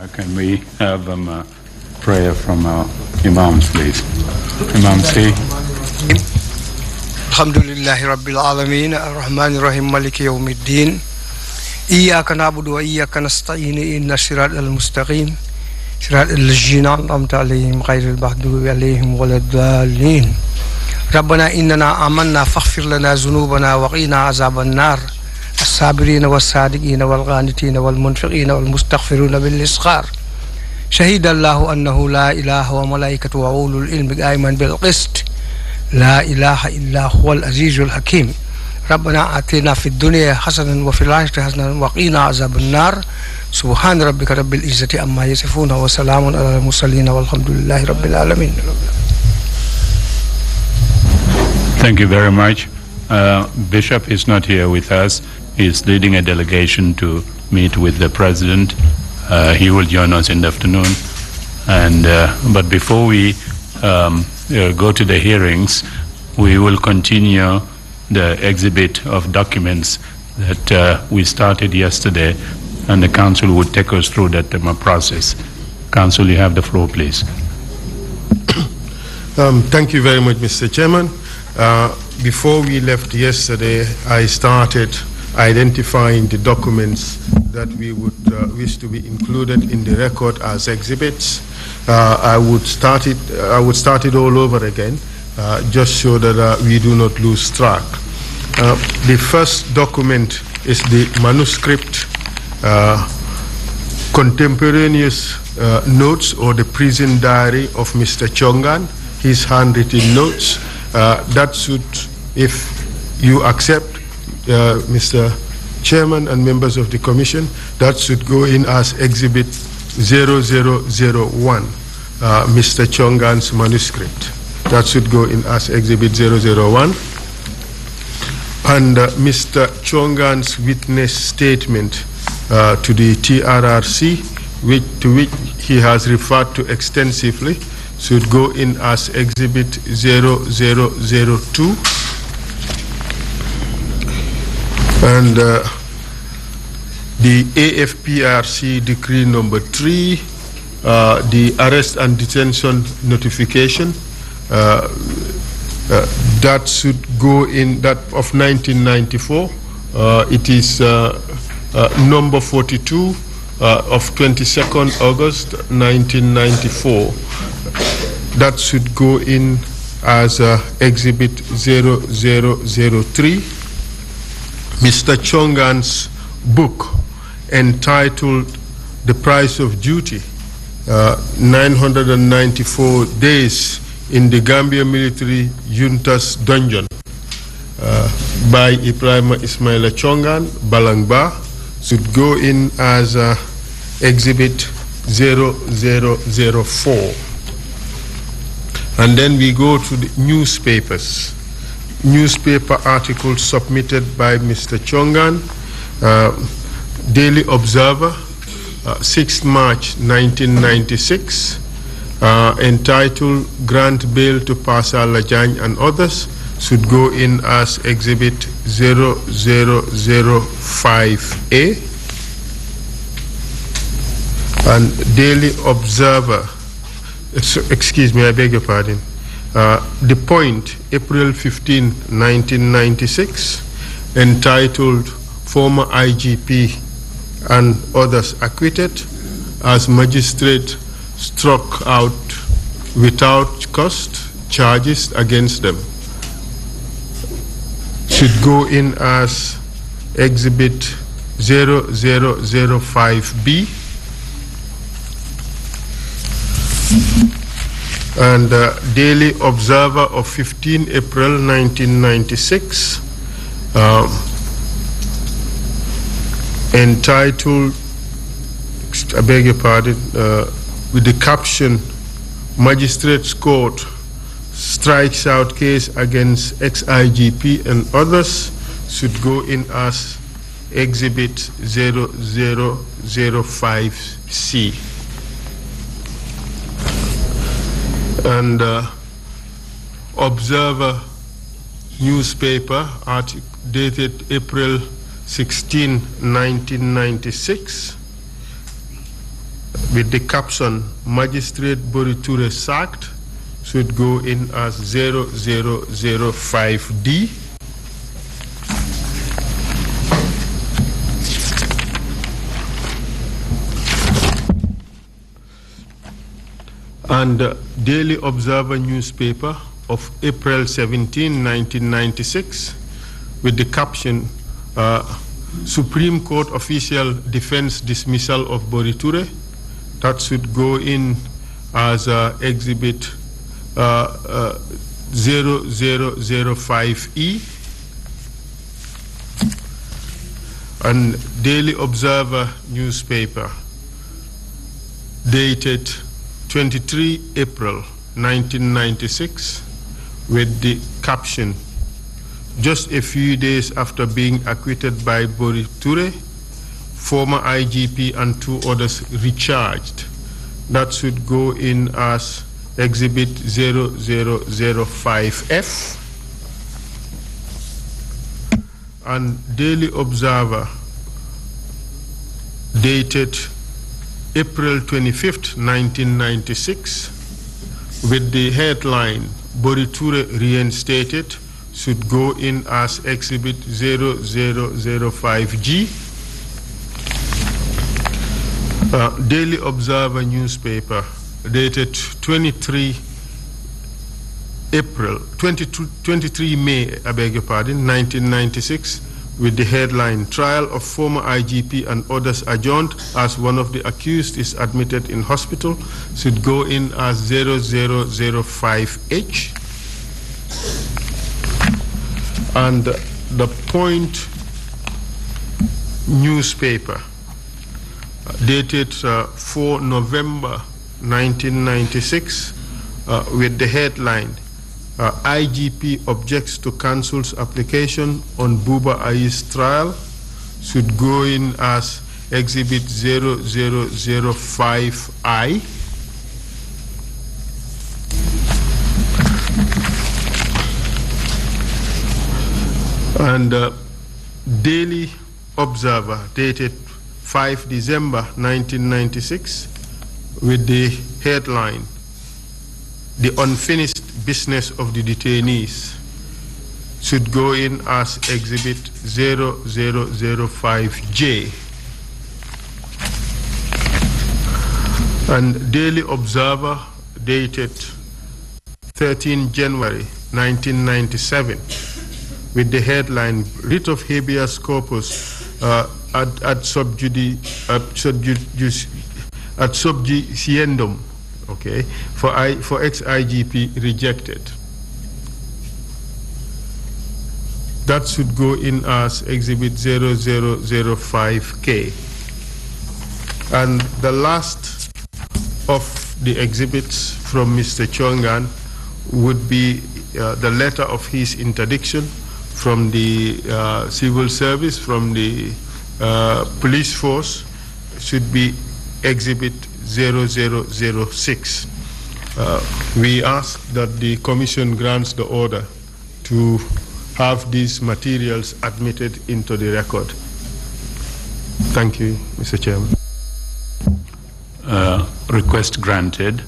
Can we have a prayer from our Imams, please? Imam C. Alhamdulillahi Rabbil Alameen, Ar-Rahman Ar-Rahim, Maliki Yawmiddin. Iyaka na'budu wa iyaka nasta'in, inna siratal mustaqim, siratal ladzina an'amta alayhim ghairil maghdubi alayhim waladdallin. Rabbana innana amanna faghfir lana dhunubana wa qina azaban nar. الصابرين والصادقين والقانتين والمنفقين والمستغفرين بالإسخار. شهد الله أنه لا إله وملائكته وأولو العلم قائما بالقسط. لا إله إلا هو العزيز الحكيم. ربنا آتنا في الدنيا حسنة وفي الآخرة حسنة وقنا عذاب النار. سبحان ربك رب العزة عما يصفون وسلام على المرسلين والحمد لله رب العالمين. Thank you very much. Bishop is not here with us. He is leading a delegation to meet with the President. He will join us in the afternoon. But before we go to the hearings, we will continue the exhibit of documents that we started yesterday, and the Council would take us through that process. Council, you have the floor, please. Thank you very much, Mr. Chairman. Before we left yesterday, I started identifying the documents that we would wish to be included in the record as exhibits. I would start it all over again, just so that we do not lose track. The first document is the manuscript contemporaneous notes, or the prison diary of Mr. Chongan, his handwritten notes. That should, if you accept, Mr. Chairman and members of the Commission, that should go in as Exhibit 0001, Mr. Chongan's manuscript. That should go in as Exhibit 001. And Mr. Chongan's witness statement to the TRRC, to which he has referred to extensively, should go in as Exhibit 0002. And the AFPRC Decree number 3, the arrest and detention notification, that should go in, that of 1994. It is number 42 of 22nd August 1994. That should go in as Exhibit 0003. Mr. Chongan's book entitled The Price of Duty, 994 Days in the Gambia Military Junta's Dungeon, by Ibrahim Ismaila Chongan, Balangba, should go in as Exhibit 0004. And then we go to the newspapers. Newspaper articles submitted by Mr. Chongan. Daily Observer, 6th March 1996, entitled Grant Bail to Pasha Lajany and Others, should go in as Exhibit 0005A. And Daily Observer, excuse me, I beg your pardon. The Point, April 15, 1996, entitled Former IGP and Others Acquitted as Magistrate Struck Out Without Cost Charges Against Them, should go in as Exhibit 0005B. And Daily Observer of 15 April 1996, entitled, I beg your pardon, with the caption, Magistrates Court Strikes Out Case Against ex-IGP and Others, should go in as Exhibit 0005C. And Observer newspaper, dated April 16, 1996, with the caption Magistrate Boriture sacked should go in as 0005D. And Daily Observer newspaper of April 17, 1996, with the caption Supreme Court official defense dismissal of Boriture. That should go in as exhibit 0005E. And Daily Observer newspaper dated 23 April 1996 with the caption, just a few days after being acquitted by Boriture, former IGP and 2 others recharged. That should go in as exhibit 0005F. And Daily Observer dated April 25th, 1996, with the headline, Boriture reinstated, should go in as exhibit 0005G. Daily Observer newspaper dated 23 May, I beg your pardon, 1996, with the headline, Trial of former IGP and others adjourned as one of the accused is admitted in hospital, should go in as 0005H. And the Point newspaper, dated 4 November 1996, with the headline, IGP objects to council's application on Buba Ai's trial, should go in as exhibit 0005I. And Daily Observer dated 5 December 1996 with the headline, The Unfinished Business of the Detainees, should go in as exhibit 0005J. And Daily Observer dated 13 January 1997 with the headline, Writ of Habeas Corpus ad subjudiciendum, okay, for ex-IGP rejected. That should go in as exhibit 0005K. And the last of the exhibits from Mr. Chongan would be the letter of his interdiction from the civil service, from the police force, should be exhibit 0006. We ask that the Commission grants the order to have these materials admitted into the record. Thank you, Mr. Chairman. Request granted.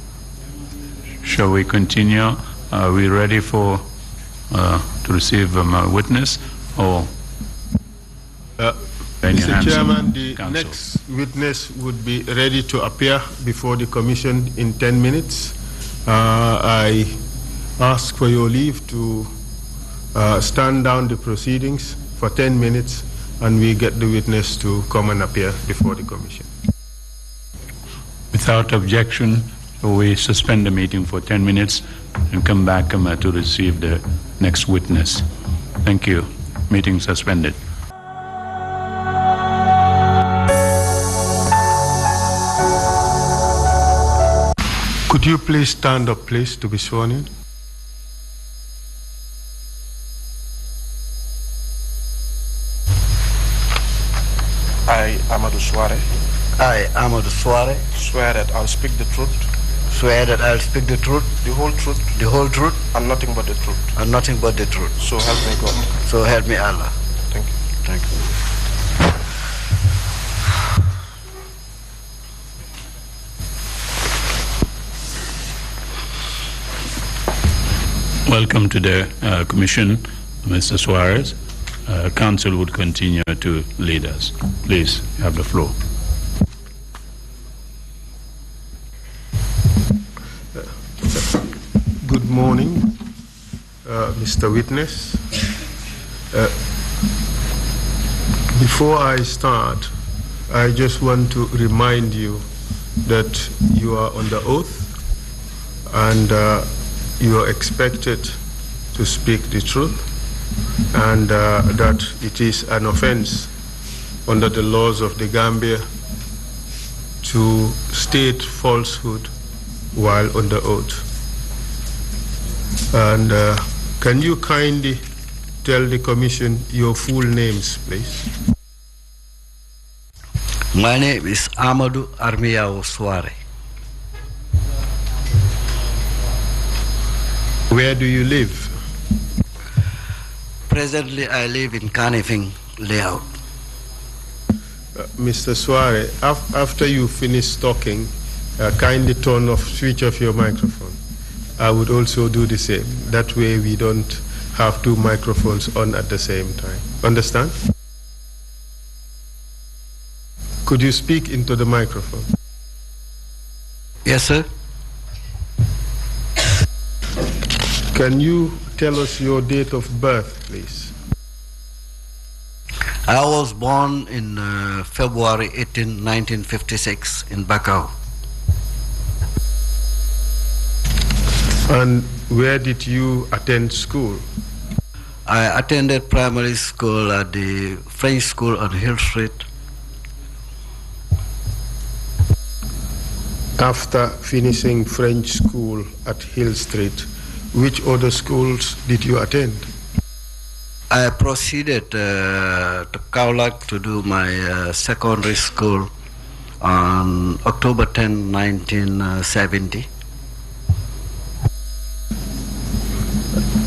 Shall we continue? Are we ready for to receive a witness? Or Mr. Chairman, the next witness would be ready to appear before the Commission in 10 minutes. I ask for your leave to stand down the proceedings for 10 minutes, and we get the witness to come and appear before the Commission. Without objection, we suspend the meeting for 10 minutes and come back to receive the next witness. Thank you. Meeting suspended. Could you please stand up, please, to be sworn in? I, Amadou Suwareh, I, Amadou Suwareh, swear that I'll speak the truth, swear that I'll speak the truth, the whole truth, and nothing but the truth. and nothing but the truth. So help me God. So help me Allah. Thank you. Thank you. Welcome to the Commission, Mr. Suarez. Council would continue to lead us. Please, you have the floor. Good morning, Mr. Witness. Before I start, I just want to remind you that you are under oath and you are expected to speak the truth, and that it is an offense under the laws of the Gambia to state falsehood while under oath. And can you kindly tell the Commission your full names, please? My name is Amadou Suwareh. Where do you live? Presently, I live in Kanifing layout. Mr. Suwareh, after you finish talking, kindly switch off your microphone. I would also do the same. That way we don't have two microphones on at the same time. Understand? Could you speak into the microphone? Yes, sir. Can you tell us your date of birth, please? I was born in February 18, 1956 in Bakau. And where did you attend school? I attended primary school at the French school on Hill Street. After finishing French school at Hill Street, which other schools did you attend? I proceeded to Kaolack to do my secondary school on October 10, 1970.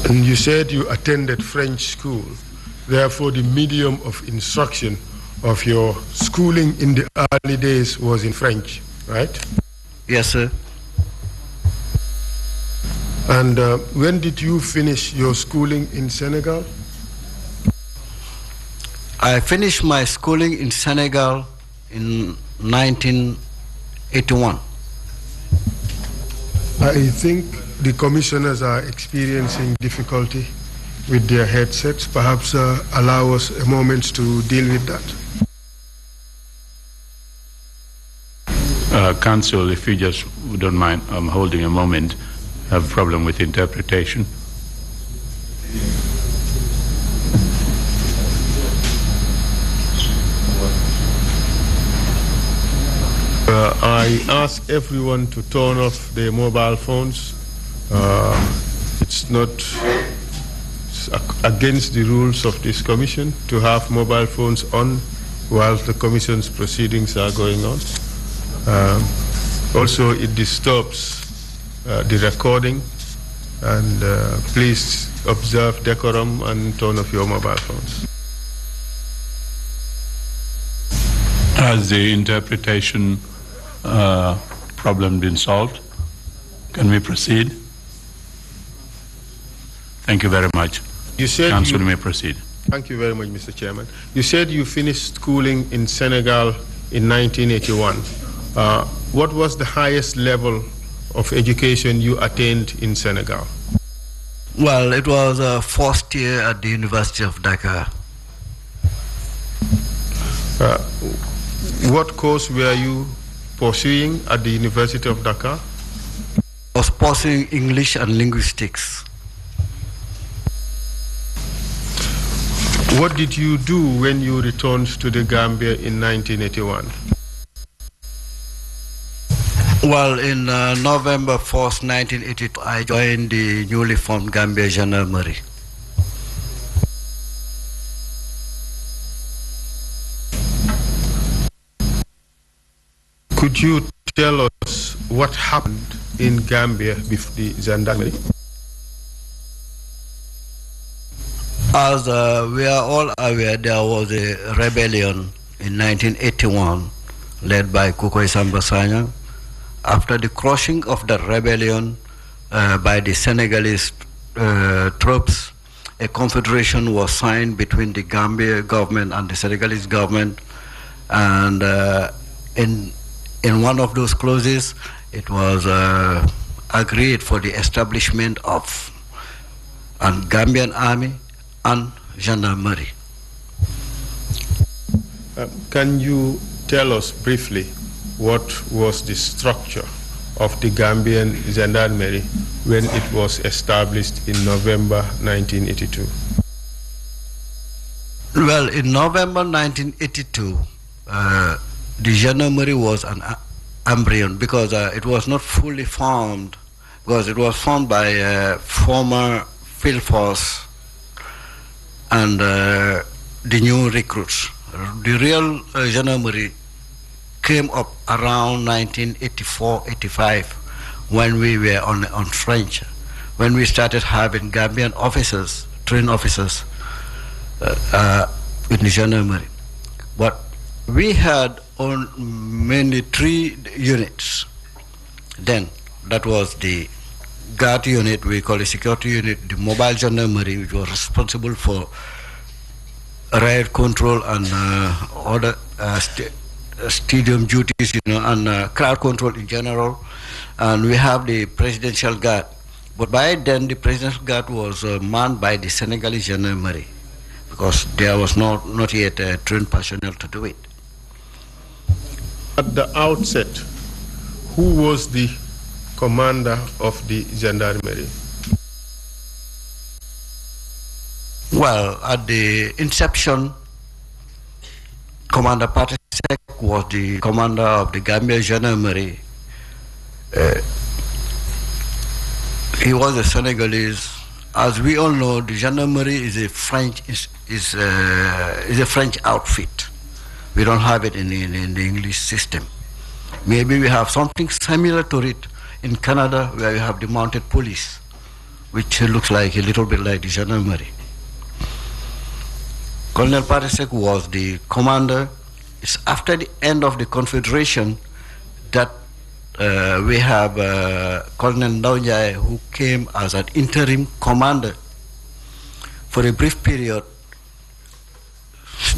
And you said you attended French school. Therefore, the medium of instruction of your schooling in the early days was in French, right? Yes, sir. And when did you finish your schooling in Senegal? I finished my schooling in Senegal in 1981. I think the commissioners are experiencing difficulty with their headsets. Perhaps allow us a moment to deal with that. Council, if you just don't mind holding a moment, have a problem with interpretation. I ask everyone to turn off their mobile phones. It's not against the rules of this commission to have mobile phones on while the commission's proceedings are going on. Also, it disturbs the recording, and please observe decorum and turn off your mobile phones. Has the interpretation problem been solved? Can we proceed? Thank you very much. You said Council may proceed. Thank you very much, Mr. Chairman. You said you finished schooling in Senegal in 1981. What was the highest level of education you attained in Senegal? Well, it was first year at the University of Dakar. What course were you pursuing at the University of Dakar? I was pursuing English and linguistics. What did you do when you returned to the Gambia in 1981? Well, in November 1st, 1982, I joined the newly formed Gambia Gendarmerie. Could you tell us what happened in Gambia with the Gendarmerie? As we are all aware, there was a rebellion in 1981 led by Kukoy Samba Sagna. After the crushing of the rebellion by the Senegalese troops, a confederation was signed between the Gambia government and the Senegalese government, and in one of those clauses, it was agreed for the establishment of a Gambian army and gendarmerie. Can you tell us briefly what was the structure of the Gambian gendarmerie when it was established in November 1982? Well, in November 1982, the gendarmerie was an embryo because it was not fully formed, because it was formed by former field force and the new recruits. The real gendarmerie came up around 1984-85 when we were on French, when we started having Gambian officers, trained officers in the gendarmerie. But we had on mainly 3 units. Then that was the guard unit, we call it security unit, the mobile gendarmerie, which was responsible for riot control and other stadium duties, and crowd control in general. And we have the presidential guard. But by then, the presidential guard was manned by the Senegalese gendarmerie because there was not yet trained personnel to do it. At the outset, who was the commander of the gendarmerie? Well, at the inception, Commander Patisek was the commander of the Gambia gendarmerie. He was a Senegalese. As we all know, the gendarmerie is a French outfit. We don't have it in the English system. Maybe we have something similar to it in Canada, where we have the mounted police, which looks like a little bit like the gendarmerie. Colonel Patisek was the commander. It's after the end of the Confederation that we have Colonel Ndaunjai, who came as an interim commander for a brief period.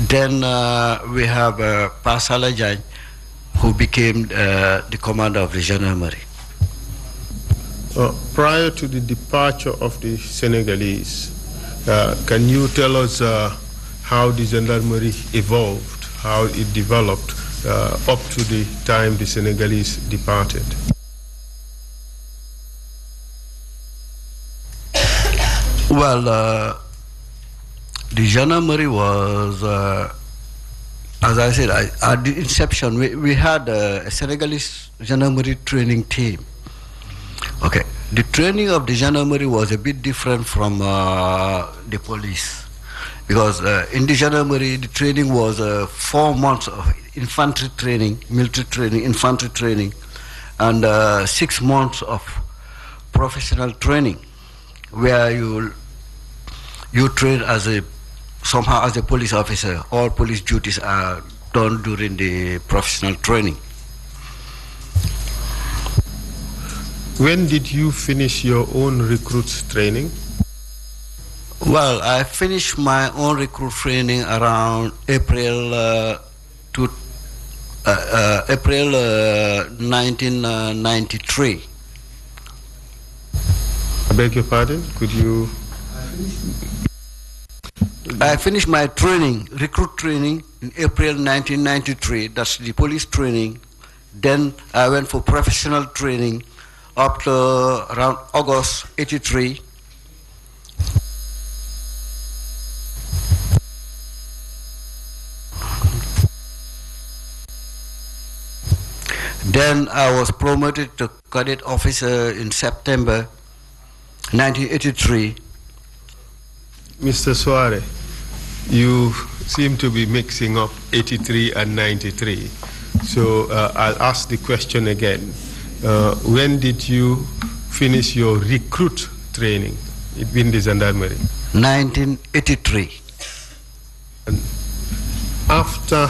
Then we have Pa Salajai, who became the commander of the gendarmerie. Prior to the departure of the Senegalese, can you tell us how the gendarmerie evolved, how it developed up to the time the Senegalese departed? Well, the gendarmerie was, as I said, at the inception, we had a Senegalese gendarmerie training team. Okay, the training of the gendarmerie was a bit different from the police. Because in the gendarmerie, the training was 4 months of infantry training, military training, infantry training, and 6 months of professional training, where you train somehow as a police officer. All police duties are done during the professional training. When did you finish your own recruits training? Well, I finished my own recruit training around April 1993. I beg your pardon? Could you? I finished my training, recruit training, in April 1993. That's the police training. Then I went for professional training up to around August 83. Then I was promoted to cadet officer in September 1983. Mr. Suwareh, you seem to be mixing up 83 and 93. So I'll ask the question again. When did you finish your recruit training in the gendarmerie? 1983. And after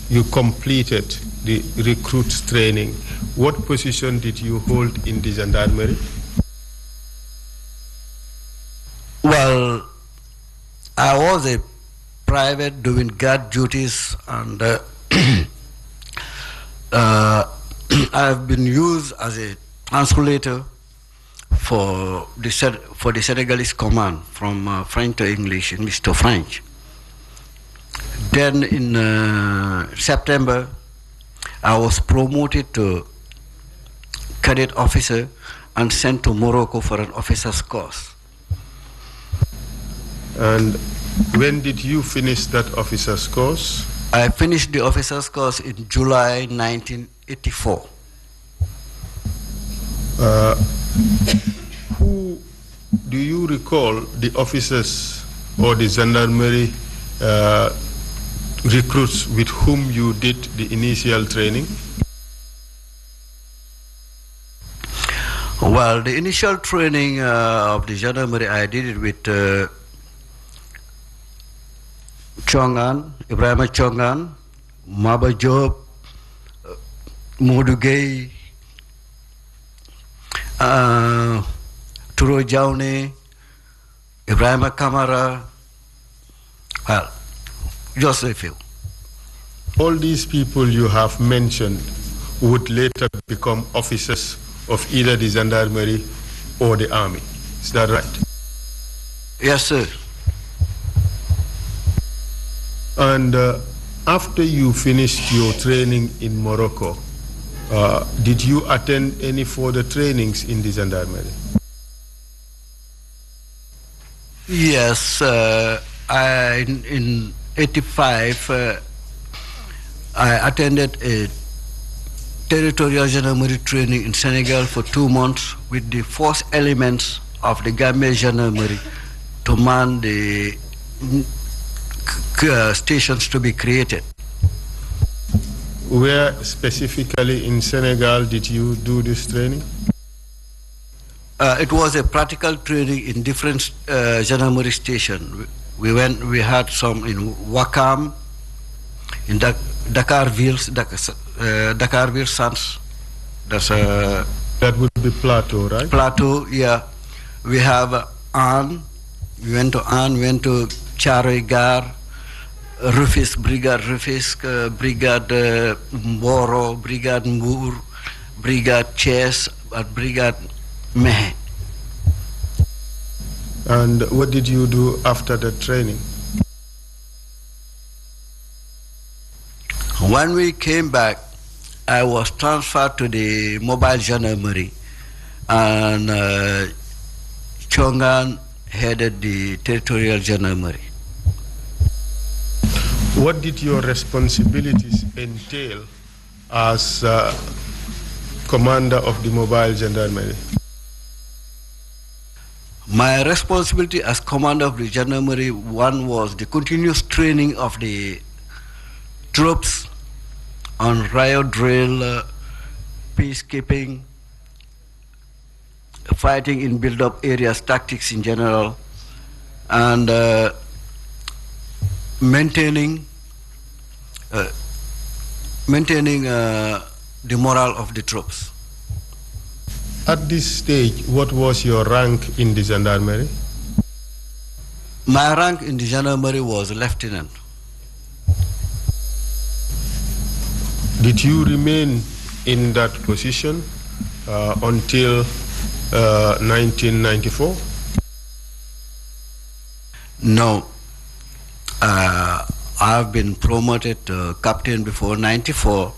you completed the recruit training, what position did you hold in the gendarmerie? Well, I was a private doing guard duties, and I've been used as a translator for the Senegalese command from French to English in Mr. French. Then in September, I was promoted to cadet officer and sent to Morocco for an officer's course. And when did you finish that officer's course? I finished the officer's course in July 1984. Who do you recall the officers or the gendarmerie recruits with whom you did the initial training? Well, the initial training of the gendarmerie, I did it with Chongan, Ibrahim Chongan, Maba Job, Modou Gueye, Turo Jaune, Ibrahim Kamara, well, just a few. All these people you have mentioned would later become officers of either the gendarmerie or the army. Is that right? Yes, sir. And after you finished your training in Morocco, did you attend any further trainings in the gendarmerie? Yes, in 85, I attended a territorial gendarmerie training in Senegal for 2 months with the first elements of the Gambia gendarmerie to man the stations to be created. Where specifically in Senegal did you do this training? It was a practical training in different gendarmerie stations. We had some in Wakam, in Dakarville Sans. That would be Plateau, right? Plateau, yeah. We have An. We went to An. We went to Charoy Gar, Rufisque, Brigade Rufisque, Brigade Mboro, Brigade Mbour, Brigade Chess, and Brigade Mehe. And what did you do after the training? When we came back, I was transferred to the mobile gendarmerie, and Chongan headed the territorial gendarmerie. What did your responsibilities entail as commander of the mobile gendarmerie? My responsibility as commander of the gendarmerie, one was the continuous training of the troops on riot drill, peacekeeping, fighting in build-up areas, tactics in general, and maintaining the morale of the troops. At this stage, what was your rank in the gendarmerie? My rank in the gendarmerie was lieutenant. Did you remain in that position until 1994? No. I've been promoted to captain before 94,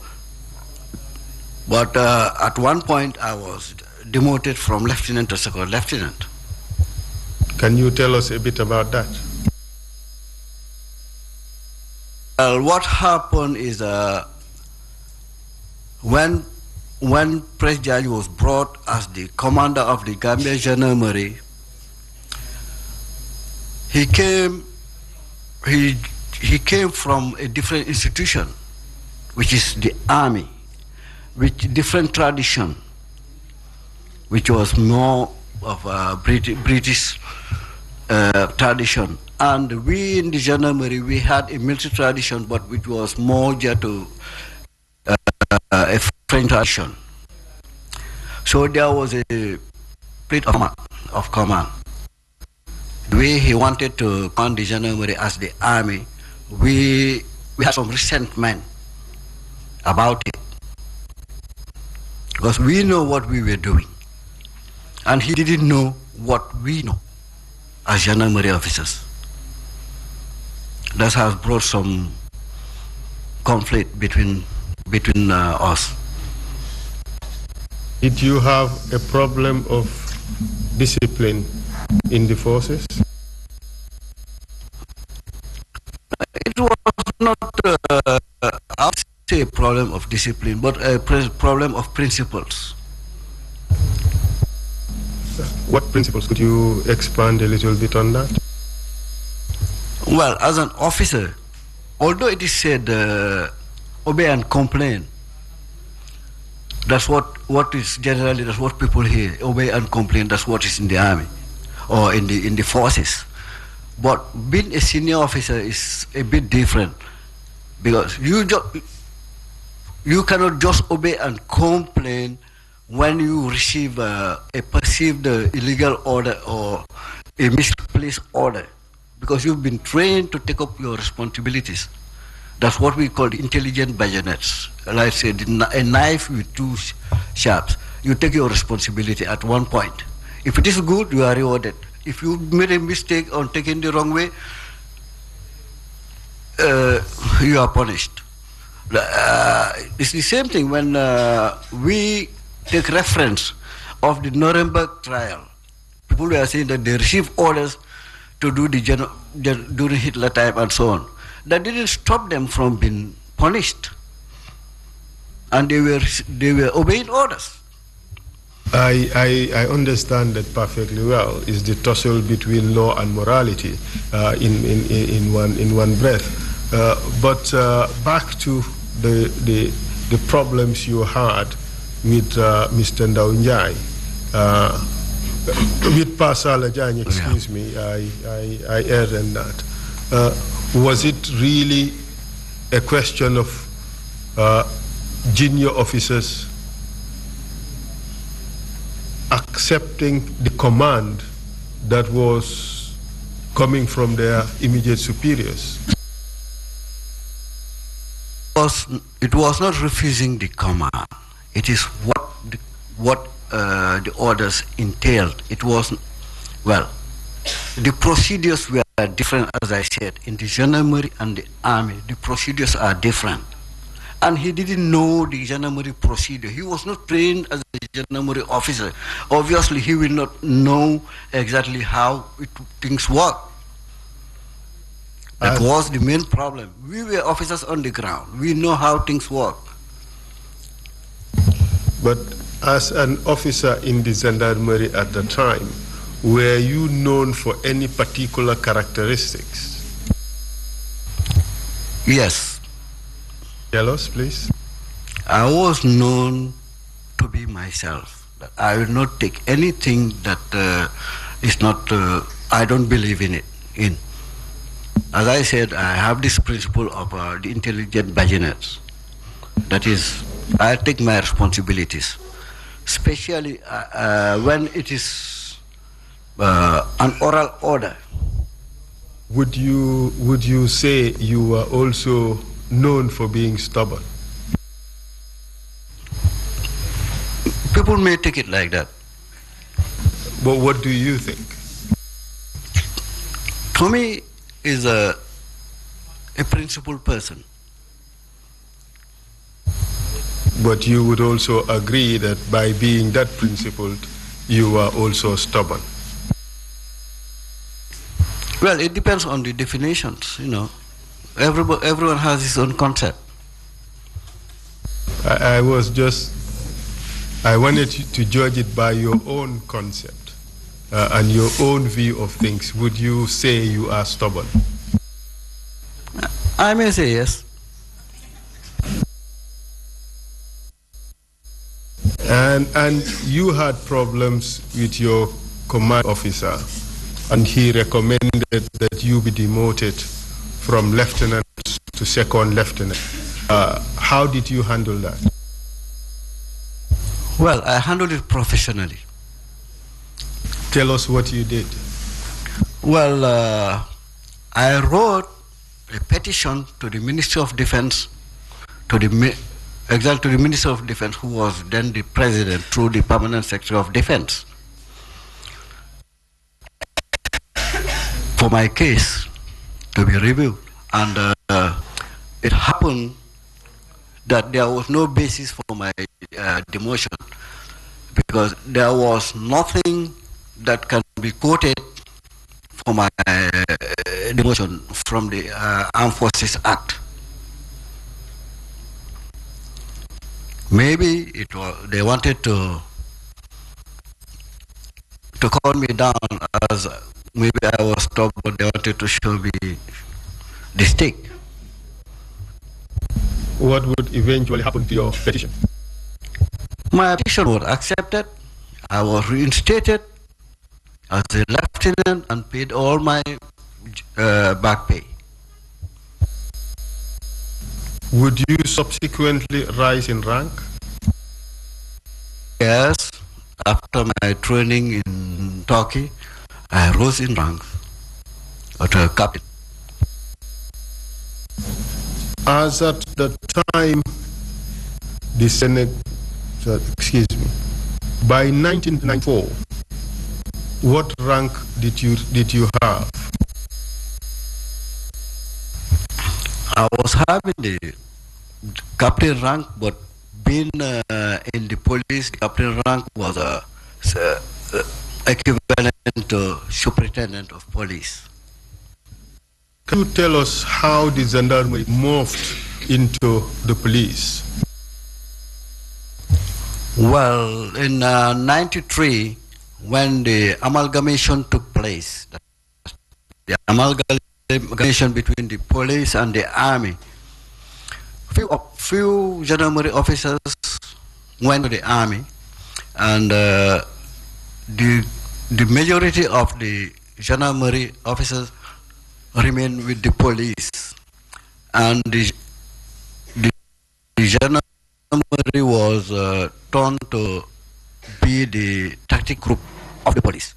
but at one point I was demoted from lieutenant to second lieutenant. Can you tell us a bit about that? What happened is when President was brought as the commander of the Gambia gendarmerie, he came from a different institution, which is the army, with different tradition, which was more of a British tradition. And we in the gendarmerie, we had a military tradition, but which was more just to a French tradition. So there was a split of command. the way he wanted to command the gendarmerie as the army, we had some resentment about it. Because we know what we were doing. And he didn't know what we know as gendarmerie officers. That has brought some conflict between us. Did you have a problem of discipline in the forces? It was not, I would say, a problem of discipline, but a problem of principles. What principles? Could you expand a little bit on that? Well, as an officer, although it is said obey and complain, that's what is generally, that's what people hear, obey and complain, that's what is in the army or in the forces. But being a senior officer is a bit different, because you cannot just obey and complain when you receive a perceived illegal order or a misplaced order, because you've been trained to take up your responsibilities. That's what we call intelligent bayonets. Like I said, a knife with two sharps. You take your responsibility at one point. If it is good, you are rewarded. If you made a mistake or taken the wrong way, you are punished. It's the same thing when we take reference of the Nuremberg trial. People were saying that they received orders to do during Hitler time and so on. That didn't stop them from being punished, and they were obeying orders. I understand that perfectly well. Is the tussle between law and morality in one breath. But back to the problems you had with Mr. Ndaunjai, with Pasala Jany, excuse me, I erred in that. Was it really a question of junior officers accepting the command that was coming from their immediate superiors? It was not refusing the command. It is what the orders entailed. It was, well, the procedures were different, as I said. In the gendarmerie and the army, the procedures are different. And he didn't know the gendarmerie procedure. He was not trained as a gendarmerie officer. Obviously, he will not know exactly how things work. That was the main problem. We were officers on the ground. We know how things work. But as an officer in the gendarmerie at the time, were you known for any particular characteristics? Yes. Tell us, please. I was known to be myself. I will not take anything that is not, I don't believe in it. As I said, I have this principle of the intelligent bagginets. That is, I take my responsibilities, especially when it is an oral order. Would you say you were also known for being stubborn? People may take it like that. But what do you think? Tommy is a principled person. But you would also agree that by being that principled, you are also stubborn. Well, it depends on the definitions, you know. Everyone has his own concept. I wanted you to judge it by your own concept and your own view of things. Would you say you are stubborn? I may say yes. And you had problems with your command officer, and he recommended that you be demoted from lieutenant to second lieutenant. How did you handle that? Well, I handled it professionally. Tell us what you did. Well, I wrote a petition to the Ministry of Defense, to the Minister of Defense, who was then the president, through the Permanent Secretary of Defense, for my case to be reviewed. And it happened that there was no basis for my demotion, because there was nothing that can be quoted for my demotion from the Armed Forces Act. Maybe it was, they wanted to call me down, as maybe I was top, but they wanted to show me the stick. What would eventually happen to your petition? My petition was accepted. I was reinstated as a lieutenant and paid all my back pay. Would you subsequently rise in rank? Yes, after my training in Turkey, I rose in rank to a captain. As at the time, the Senate, by 1994, what rank did you have? I was having the captain rank, but being in the police, captain rank was equivalent to superintendent of police. Can you tell us how the gendarmerie morphed into the police? Well, in '93, when the amalgamation took place, the amalgamation between the police and the army, few gendarmerie officers went to the army, and the majority of the gendarmerie officers remained with the police, and the gendarmerie was turned to be the tactic group of the police.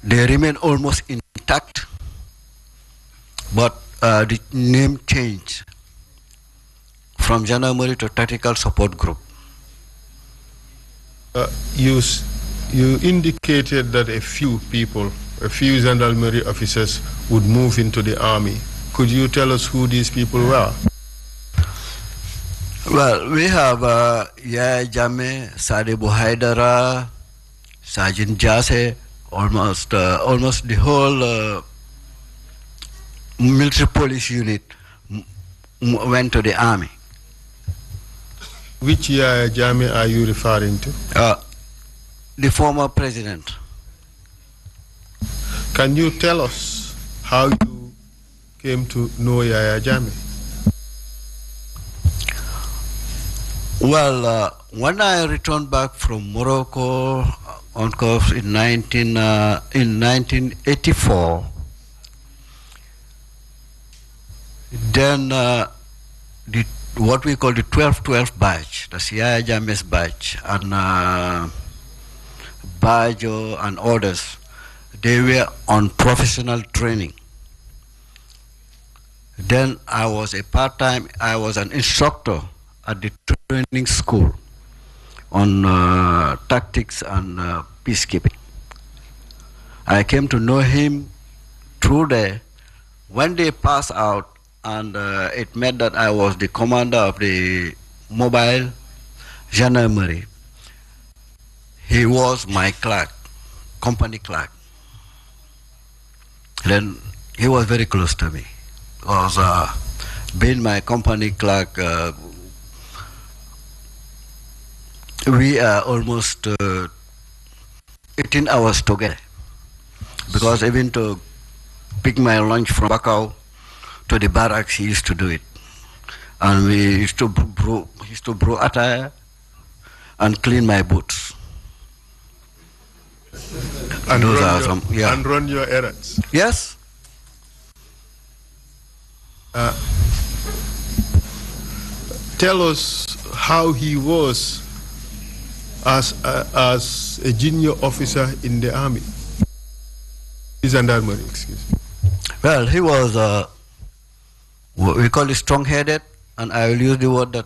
They remain almost intact, but the name changed from gendarmerie to tactical support group. You indicated that a few gendarmerie officers would move into the army. Could you tell us who these people were? Well, we have Yaya Jammeh, Sadibou Haidara, Sergeant Jasseh, almost the whole military police unit went to the army. Which Yaya Jammeh are you referring to? The former president. Can you tell us how you came to know Yaya Jammeh? Well, when I returned back from Morocco on course in 1984, then what we call the 12-12 batch, the Yaya Jammeh's batch, and Bajo and others, they were on professional training. Then I was I was an instructor at the training school on tactics and peacekeeping. I came to know him through there. When they passed out, and it meant that I was the commander of the mobile gendarmerie. He was my clerk, company clerk. Then he was very close to me, because being my company clerk, we are almost 18 hours together, because even to pick my lunch from Bakau to the barracks, he used to do it. And we used to brew attire and clean my boots. And run your errands. Yes. Tell us how he was as a junior officer in the army. Gendarmerie, excuse me. Well, he was, what we call it strong-headed, and I will use the word that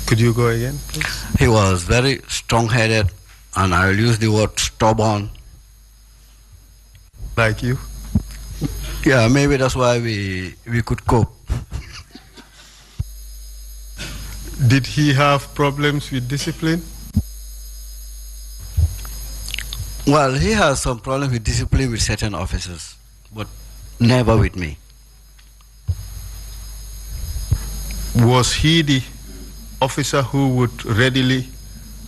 Could you go again, please? he was very strong-headed, and I will use the word stubborn. Like you? Yeah, maybe that's why we could cope. Did he have problems with discipline? Well, he has some problem with discipline with certain officers, but never with me. Was he the officer who would readily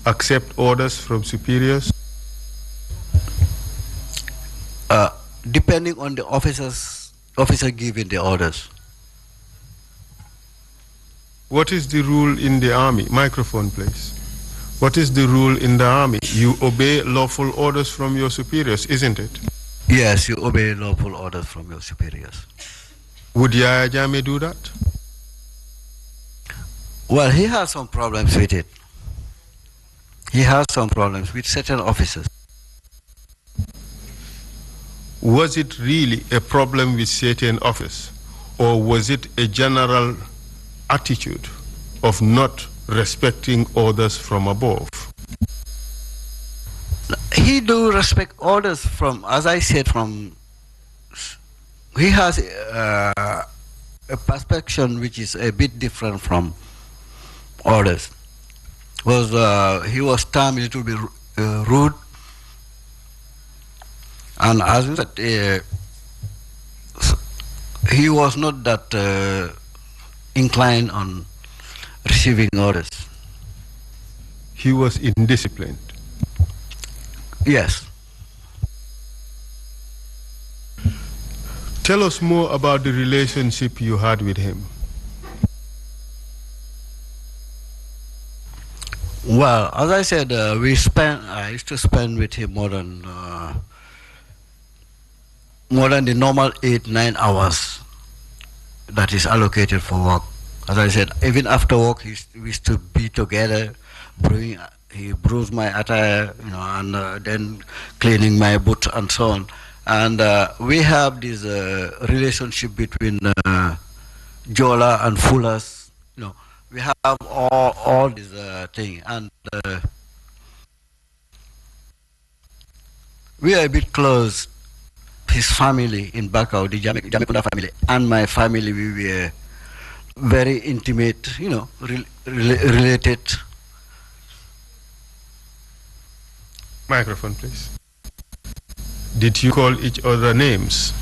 accept orders from superiors? Depending on the officer giving the orders. What is the rule in the army? Microphone, please. What is the rule in the army? You obey lawful orders from your superiors, isn't it? Yes, you obey lawful orders from your superiors. Would Yaya Jammeh do that? Well, he has some problems with it. He has some problems with certain officers. Was it really a problem with certain officers, or was it a general attitude of not respecting orders from above? He do respect orders from, as I said, from, he has a perception which is a bit different from orders. He was termed a little bit rude, and as we said, he was not that inclined on receiving orders. He was indisciplined. Yes. Tell us more about the relationship you had with him. Well, as I said, I used to spend with him more than the normal 8-9 hours that is allocated for work. As I said, even after work, we used to be together, he bruised my attire, and then cleaning my boots and so on. And we have this relationship between Jola and Fullers. We have all these things, and we are a bit close. His family in Bakau, the Jamekunda family, and my family, we were very intimate, related. Microphone, please. Did you call each other names?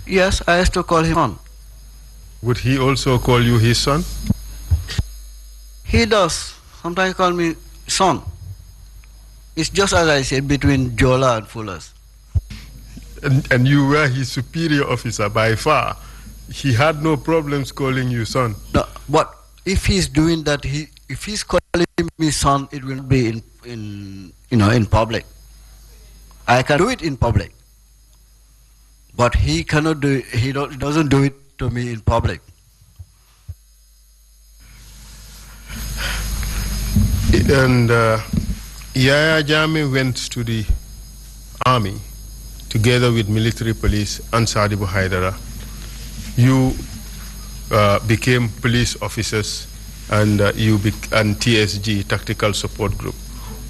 Yes, I used to call him son. Would he also call you his son? He does. Sometimes he call me son. It's just as I said, between Jola and Fullers. And you were his superior officer by far. He had no problems calling you son. No, but if he's doing that, if he's calling me son, it will be in public. I can do it in public, but he cannot do it. He doesn't do it to me in public. And Yaya Jammeh went to the army together with military police and Sadibu Haidara. You became police officers, and and TSG, Tactical Support Group.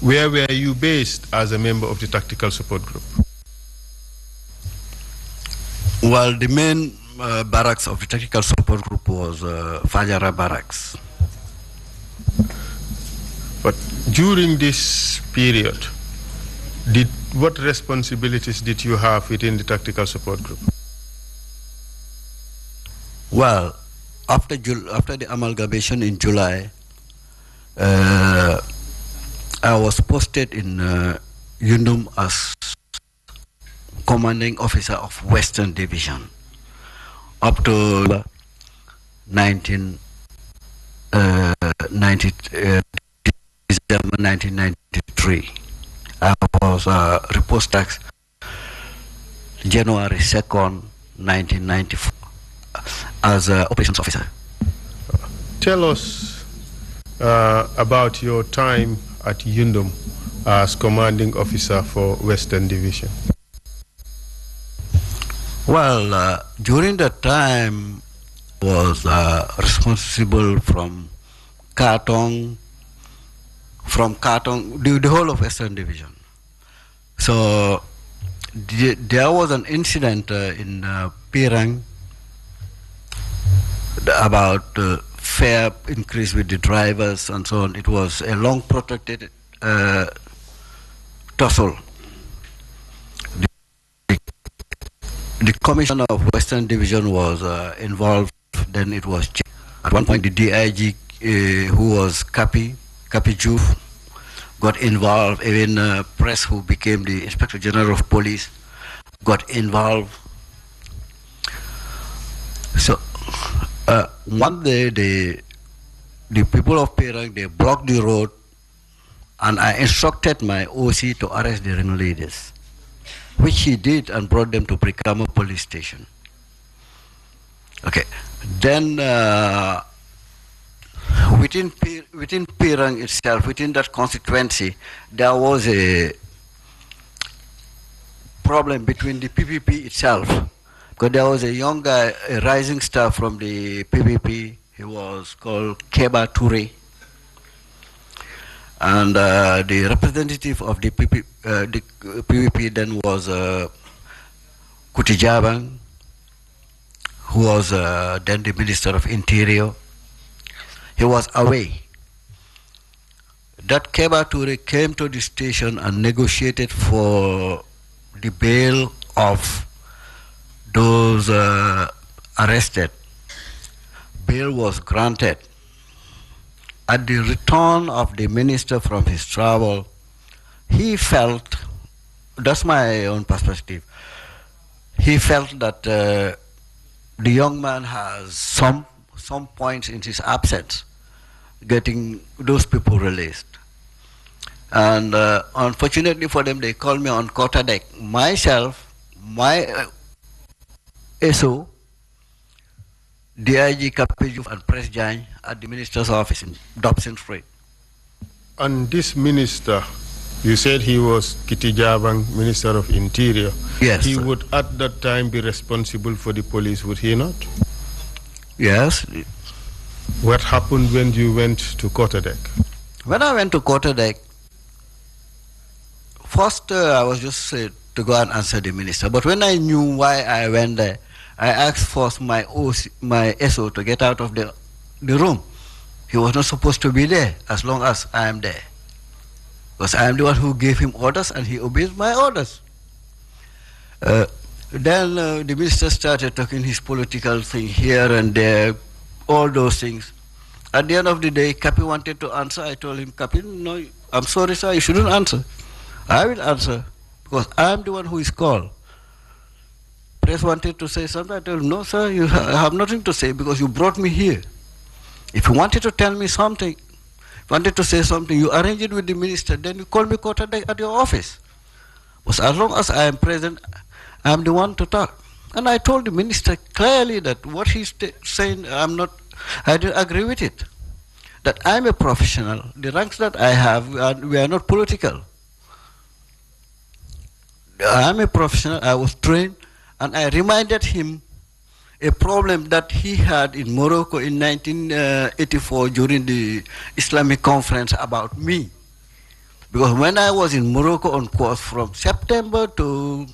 Where were you based as a member of the Tactical Support Group? Well, the main barracks of the Tactical Support Group was Fajara Barracks. But during this period, what responsibilities did you have within the Tactical Support Group? Well, after the amalgamation in July, I was posted in Yundum as commanding officer of Western Division up to December 1993. I was report tax January 2nd, 1994 as operations officer. Tell us about your time at Yundum as commanding officer for Western Division. Well, during that time, was responsible from Katong, the whole of Western Division. So there was an incident in Pirang about fare increase with the drivers and so on. It was a long protracted tussle. The commissioner of Western Division was involved. Then it was at one point the DIG who was Kapi Juf got involved. Even Press, who became the Inspector General of Police, got involved. So one day the people of Pirang, they blocked the road, and I instructed my OC to arrest the ringleaders, which he did and brought them to Brikama police station. Okay, then within Pirang itself, within that constituency, there was a problem between the PPP itself, because there was a young guy, a rising star from the PPP. He was called Keba Toure, and the representative of the PPP then was Kutijabang, who was then the Minister of Interior. He was away. That Keba Toure came to the station and negotiated for the bail of those arrested. Bail was granted. At the return of the minister from his travel, he felt, that's my own perspective, he felt that the young man has some points in his absence getting those people released. And unfortunately for them, they called me on quarter deck. Myself, my SO, DIG Kapiju and Press Jan at the minister's office in Dobson Street. And this minister, you said he was Kitijabang, Minister of Interior. Yes. He would at that time be responsible for the police, would he not? Yes. What happened when you went to quarterdeck? When I went to quarterdeck, first I was just to go and answer the minister. But when I knew why I went there, I asked first my SO to get out of the room. He was not supposed to be there as long as I am there, because I am the one who gave him orders and he obeys my orders. Then the minister started talking his political thing here and there, all those things. At the end of the day, Kapi wanted to answer. I told him, Kapi, no, I'm sorry, sir, you shouldn't answer. I will answer, because I am the one who is called. Press wanted to say something. I told him, no, sir, you have nothing to say, because you brought me here. If you wanted to tell me something, wanted to say something, you arrange it with the minister, then you call me quarterdeck at your office. Because as long as I am present, I am the one to talk. And I told the minister clearly that what he's saying, I didn't agree with it. That I'm a professional. The ranks that I have, we are not political. I'm a professional, I was trained, and I reminded him a problem that he had in Morocco in 1984 during the Islamic conference about me. Because when I was in Morocco on course from September to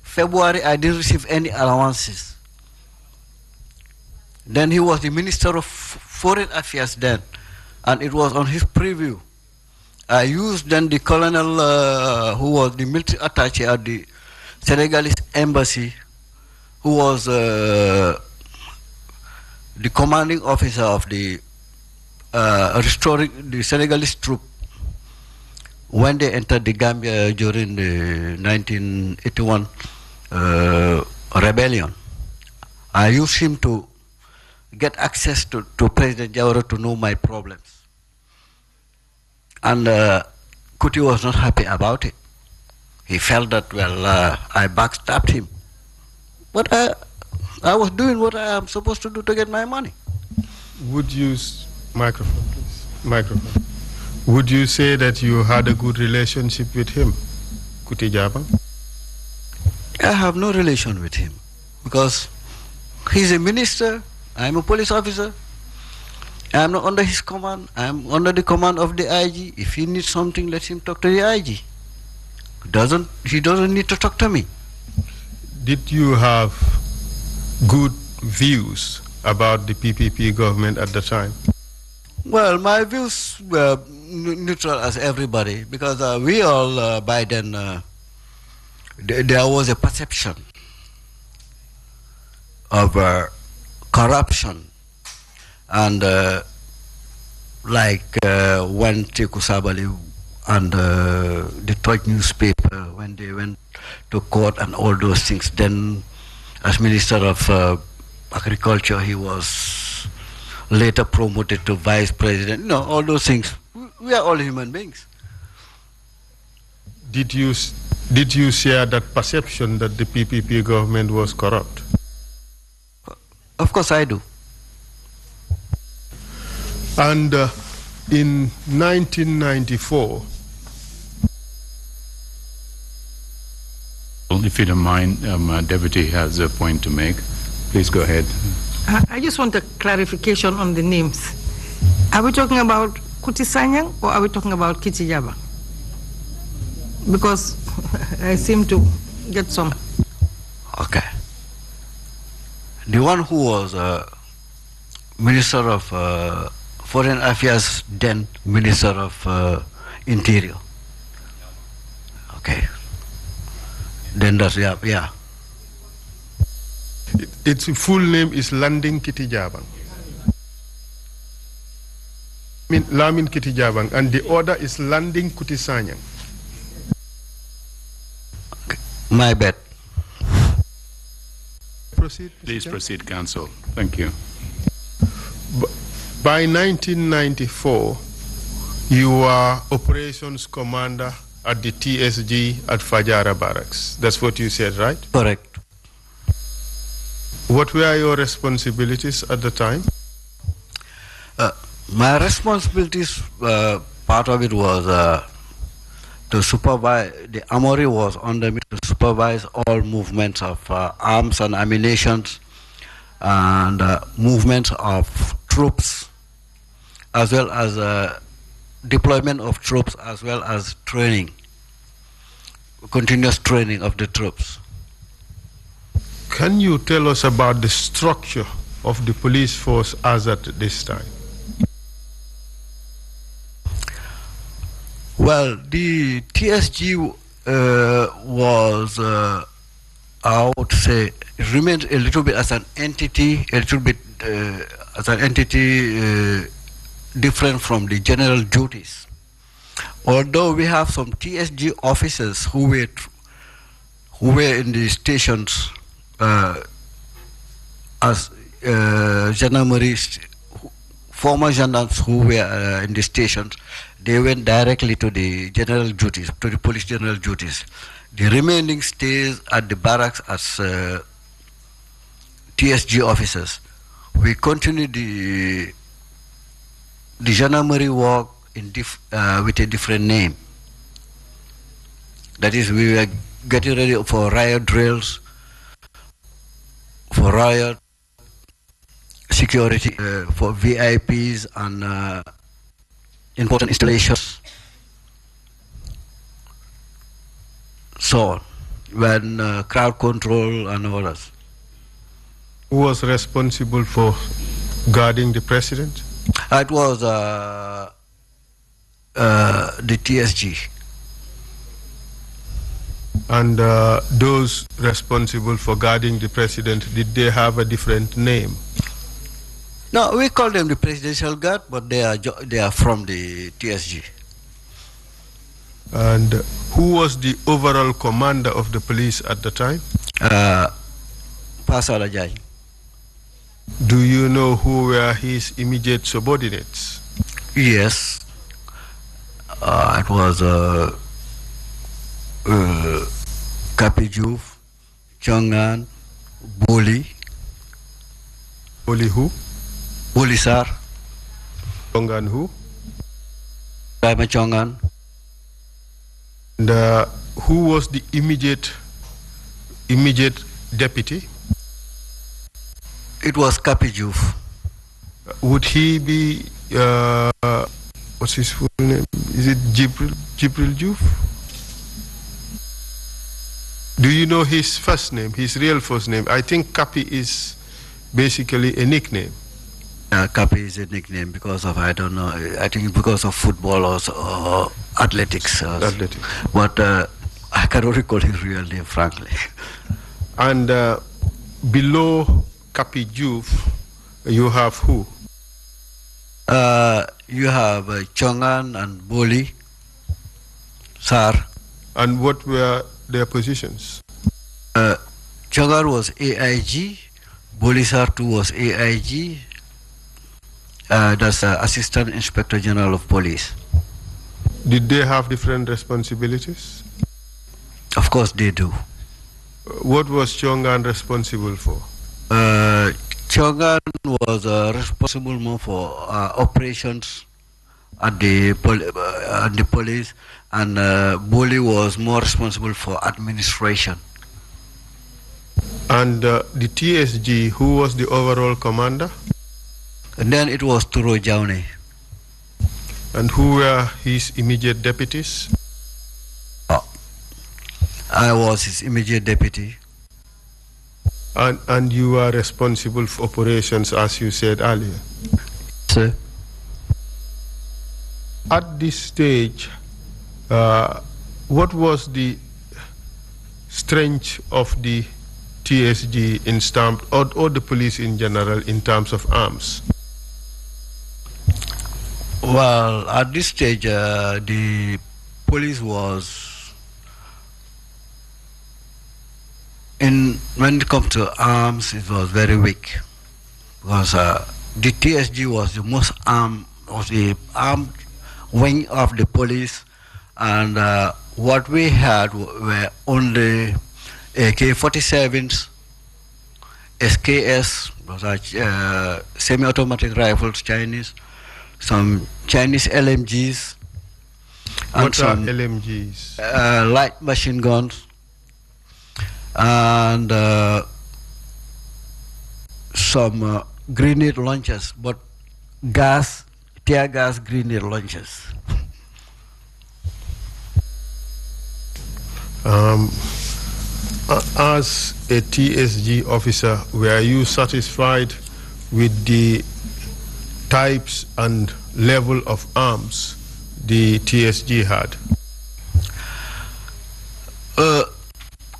February, I didn't receive any allowances. Then he was the Minister of Foreign Affairs then, and it was on his preview. I used then the colonel who was the military attaché at the Senegalese embassy, who was the commanding officer of the restoring the Senegalese troop when they entered the Gambia during the 1981 rebellion. I used him to get access to President Jawara to know my problems. And Kuti was not happy about it. He felt that, well, I backstabbed him. But I was doing what I am supposed to do to get my money. Would use microphone, please. Microphone. Would you say that you had a good relationship with him, Kuti Jabang? I have no relation with him because he's a minister, I'm a police officer. I'm not under his command, I'm under the command of the IG. If he needs something, let him talk to the IG. He doesn't need to talk to me. Did you have good views about the PPP government at the time? Well, my views were neutral as everybody because we all, by then, there was a perception of corruption. And when Teku Sabali and the Touch newspaper, when they went to court and all those things, then as Minister of Agriculture, he was later promoted to Vice President. You know, all those things. We are all human beings. Did you share that perception that the PPP government was corrupt? Of course I do. And in 1994, If you don't mind, Deputy has a point to make. Please go ahead. I just want a clarification on the names. Are we talking about Kuti Sanyang or are we talking about Kiti Jaba? Because I seem to get some. Okay. The one who was Minister of Foreign Affairs, then Minister of Interior. Okay. Then that's, yeah. Its full name is Landing Kiti Jabang. Lamin Kiti Jabang, and the order is Landing Kuti Sanyang. Okay. My bad. Proceed. Please proceed, Counsel. Thank you. By 1994, you were Operations Commander at the TSG at Fajara Barracks. That's what you said, right? Correct. What were your responsibilities at the time? My responsibilities, part of it was to supervise, the armory was under me to supervise all movements of arms and ammunition and movements of troops, as well as deployment of troops, as well as training, continuous training of the troops. Can you tell us about the structure of the police force as at this time? Well, the TSG was, I would say, remained a little bit as an entity, different from the general duties. Although we have some TSG officers who were in the stations as gendarmerie, former gendarmes who were in the stations, they went directly to the general duties, to the police general duties. The remaining stays at the barracks as TSG officers. We continue the gendarmerie work with a different name. That is, we were getting ready for riot drills, for riot security, for VIPs and important installations. So on, when crowd control and all that. Who was responsible for guarding the president? It was the TSG. And those responsible for guarding the president, did they have a different name? No, we call them the Presidential Guard, but they are from the TSG. And who was the overall commander of the police at the time? Pasal Ajay. Do you know who were his immediate subordinates? Yes. It was Kapijuf, Chongan, Boli. Boli who? Boli Sar. Chongan who? Ibrahim Chongan. And who was the immediate deputy? It was Kapijuf. Would he be, what's his full name? Is it Jibril Juf? Do you know his first name, his real first name? I think Kapi is basically a nickname. Kapi is a nickname because of, I don't know, I think because of football or athletics. Athletics. But I cannot recall his real name, frankly. And below Kapi Juf, you have who? You have Chongan and Boli, Sar. And what were their positions? Chongan was AIG, Boli Sar too was AIG. That's Assistant Inspector General of Police. Did they have different responsibilities? Of course they do. What was Chongan responsible for? Chongan was responsible more for operations at the police, and Boli was more responsible for administration. And the TSG, who was the overall commander? And then it was Turo Jaune. And who were his immediate deputies? I was his immediate deputy. And you are responsible for operations, as you said earlier. Sir? At this stage, what was the strength of the TSG in terms, or the police in general, in terms of arms? Well, at this stage, the police was when it comes to arms, it was very weak because the TSG was the most armed, was the armed wing of the police, and what we had were only AK-47s, SKS, semi-automatic rifles, Chinese, some Chinese LMGs, and what some are LMGs? light machine guns, and some grenade launchers, but tear gas grenade launchers. As a TSG officer, were you satisfied with the types and level of arms the TSG had?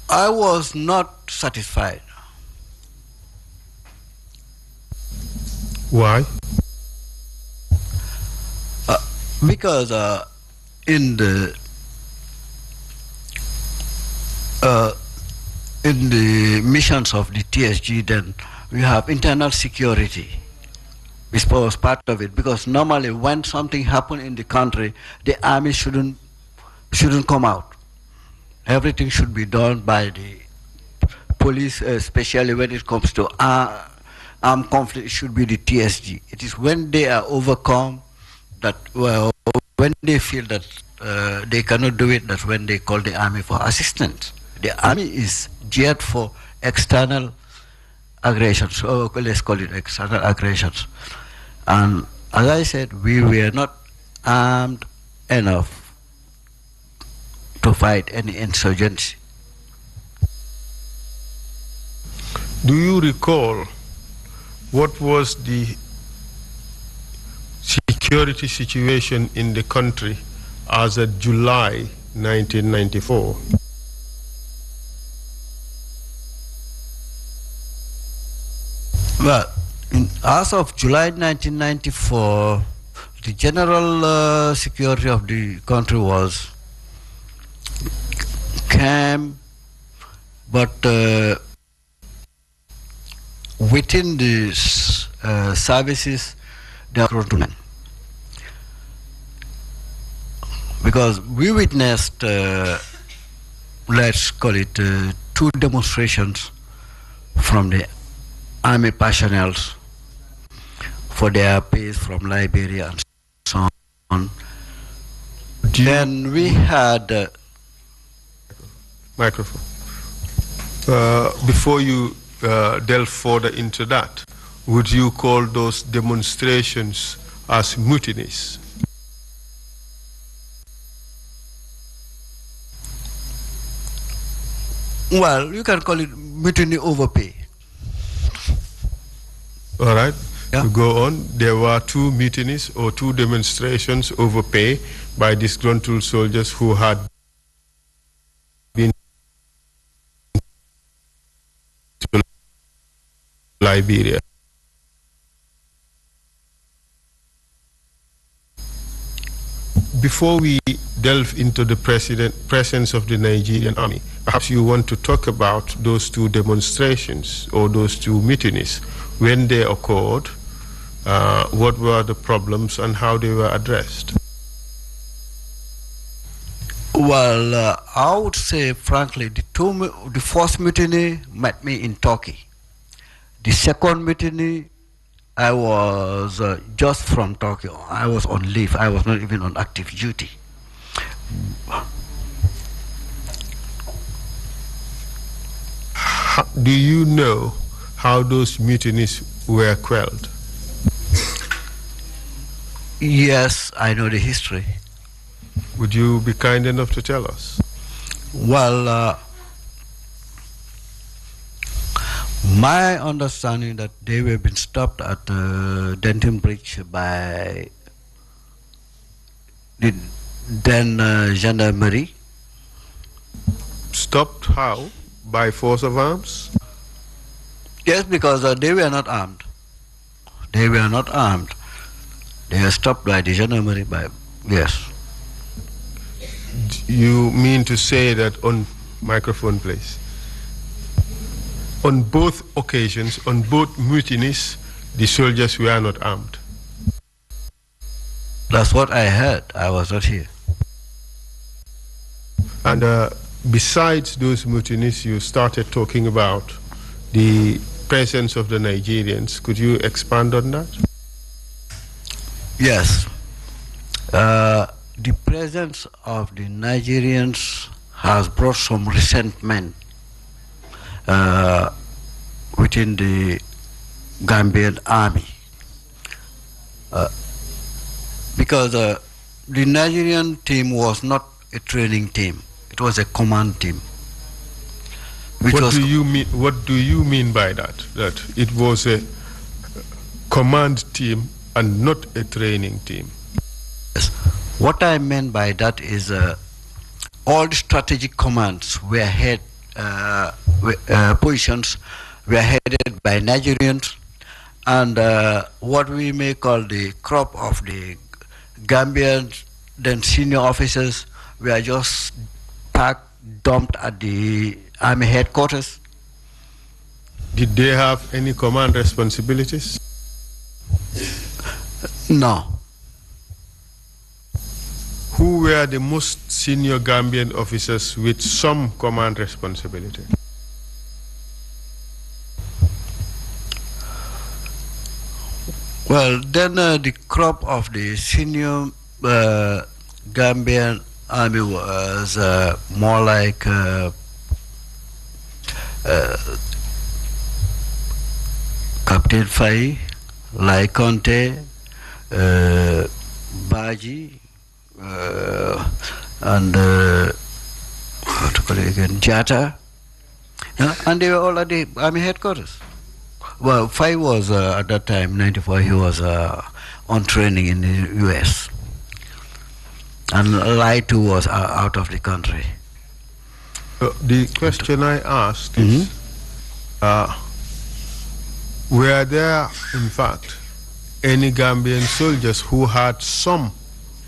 I was not satisfied. Why? Because in the missions of the TSG, then we have internal security. This was part of it, because normally when something happens in the country, the army shouldn't come out. Everything should be done by the police, especially when it comes to armed conflict. It should be the TSG. It is when they are overcome that, well, when they feel that they cannot do it, that's when they call the army for assistance. The army is geared for external aggressions, so let's call it external aggressions. And as I said, we were not armed enough to fight any insurgency. Do you recall what was the security situation in the country as of July 1994? Well, as of July 1994, the general security of the country was calm, but within the services, there are recruitment. Because we witnessed, let's call it, 2 demonstrations from the army personnel for their pays from Liberia and so on. Then we had... Microphone. Before you delve further into that, would you call those demonstrations as mutinies? Well, you can call it mutiny overpay. All right. Yeah. To go on, there were 2 mutinies or 2 demonstrations over pay by disgruntled soldiers who had been to Liberia. Before we delve into the presence of the Nigerian army, perhaps you want to talk about those 2 demonstrations or those 2 mutinies, when they occurred, what were the problems and how they were addressed? Well, I would say, frankly, the first mutiny met me in Turkey. The second mutiny, I was just from Turkey. I was on leave. I was not even on active duty. Do you know how those mutinies were quelled? Yes, I know the history. Would you be kind enough to tell us? Well, my understanding that they were being stopped at Denton Bridge by the then gendarmerie. Stopped how? By force of arms? Yes, because they were not armed. They were not armed. They were stopped by the gendarmerie. Yes. You mean to say that on microphone, please? On both occasions, on both mutinies, the soldiers were not armed? That's what I heard. I was not here. And besides those mutinies, you started talking about the presence of the Nigerians. Could you expand on that? Yes. The presence of the Nigerians has brought some resentment within the Gambian army. Because the Nigerian team was not a training team. It was a command team. What do you mean by that? That it was a command team and not a training team? Yes. What I meant by that is all the strategic commands were positions were headed by Nigerians, and what we may call the crop of the Gambian then senior officers were just dumped at the army headquarters. Did they have any command responsibilities? No. Who were the most senior Gambian officers with some command responsibility? Well, then the crop of the senior Gambian army was more like Captain Fai, Lai Conte, Baji, and how to call it again, Jata, and they were all at the army headquarters. Well, Fai was at that time, 94, he was on training in the US. And Lai too was out of the country. The question I asked is, were there, in fact, any Gambian soldiers who had some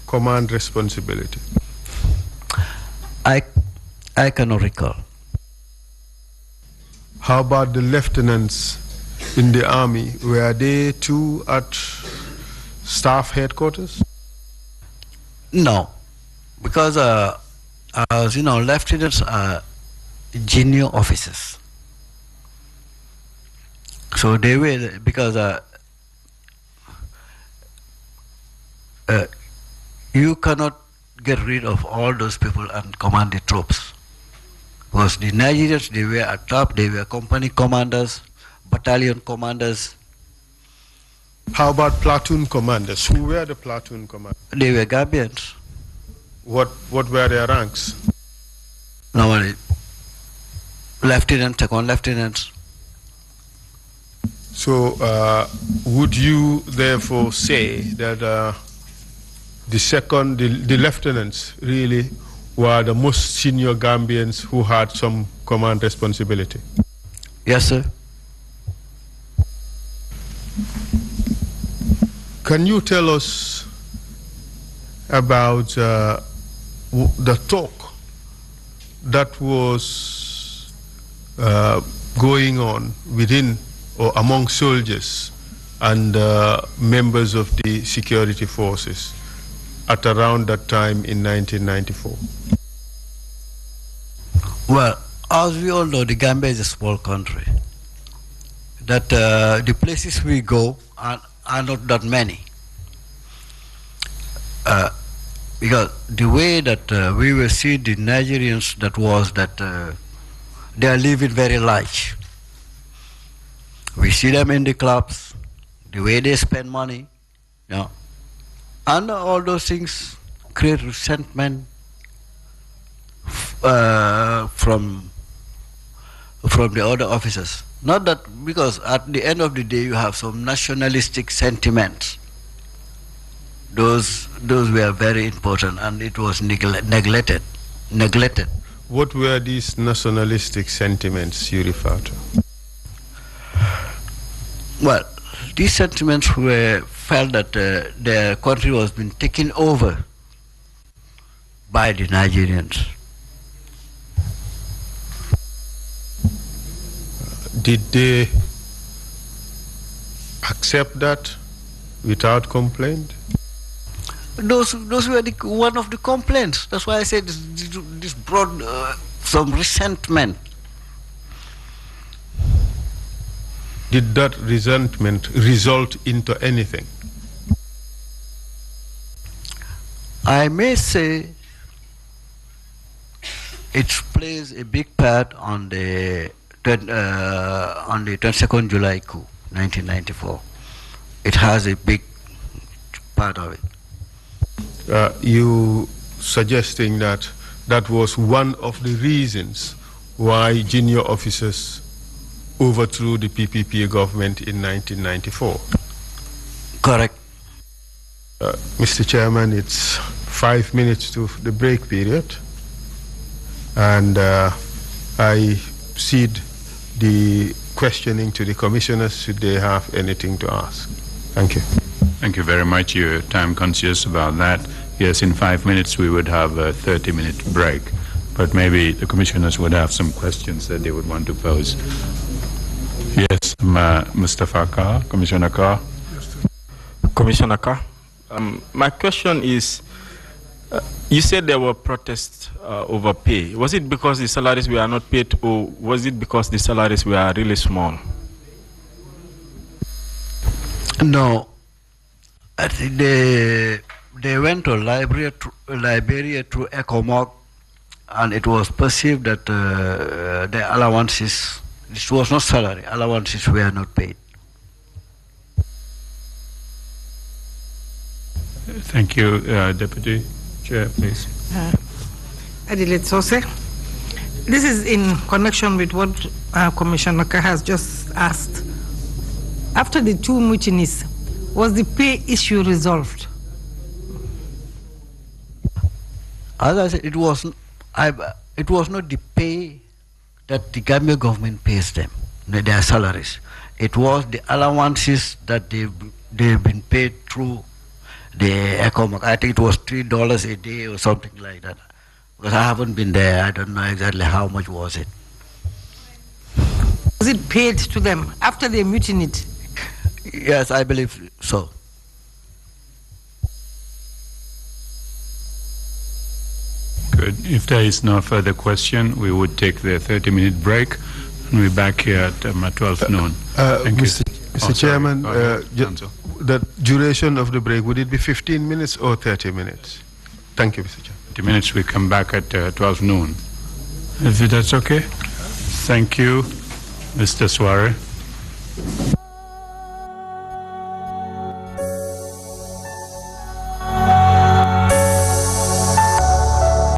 command responsibility? I cannot recall. How about the lieutenants in the army? Were they too at staff headquarters? No, because as you know, lieutenants are junior officers. So they were, because you cannot get rid of all those people and command the troops. Because the Nigerians, they were at top, they were company commanders, battalion commanders. How about platoon commanders? Who were the platoon commanders? They were Gambians. What were their ranks? Normally, lieutenant, second lieutenants. So, would you therefore say that the lieutenants really were the most senior Gambians who had some command responsibility? Yes, sir. Can you tell us about the talk that was going on within or among soldiers and members of the security forces at around that time in 1994? Well, as we all know, the Gambia is a small country. That the places we go are not that many. Because the way that we will see the Nigerians, that was that they are living very large. We see them in the clubs, the way they spend money, you know, and all those things create resentment from the other officers. Not that, because at the end of the day you have some nationalistic sentiments. Those were very important, and it was neglected. What were these nationalistic sentiments you refer to? Well, these sentiments were felt that their country was being taken over by the Nigerians. Did they accept that without complaint? Those were one of the complaints. That's why I said this brought some resentment. Did that resentment result into anything? I may say it plays a big part on the 22nd July coup, 1994. It has a big part of it. You suggesting that that was one of the reasons why junior officers overthrew the PPP government in 1994? Correct. Mr. Chairman, it's 5 minutes to the break period, and I cede the questioning to the commissioners should they have anything to ask. Thank you. Thank you very much. You're time conscious about that. Yes, in 5 minutes we would have a 30-minute break, but maybe the commissioners would have some questions that they would want to pose. Yes, Mustafa Carr, Commissioner Carr. Commissioner Carr, my question is, you said there were protests over pay. Was it because the salaries were not paid, or was it because the salaries were really small? No. I think they went to Liberia through ECOMOG, and it was perceived that the allowances, this was not salary, allowances were not paid. Thank you, Deputy Chair, please. Adelaide Sose, this is in connection with what Commissioner Carr has just asked. After the two mutinies, was the pay issue resolved? As I said, it was not the pay that the Gambia government pays them, their salaries. It was the allowances that they've been paid through the ECOMOG. I think it was $3 a day or something like that. Because I haven't been there, I don't know exactly how much was it. Was it paid to them after they mutinied? Yes, I believe so. Good. If there is no further question, we would take the 30-minute break, and we're back here at 12 noon. Thank Mr. you. Mr. Chairman, Council. the duration of the break, would it be 15 minutes or 30 minutes? Thank you, Mr. Chair. 20 minutes, we come back at 12 noon. If that's okay? Thank you, Mr. Suwareh.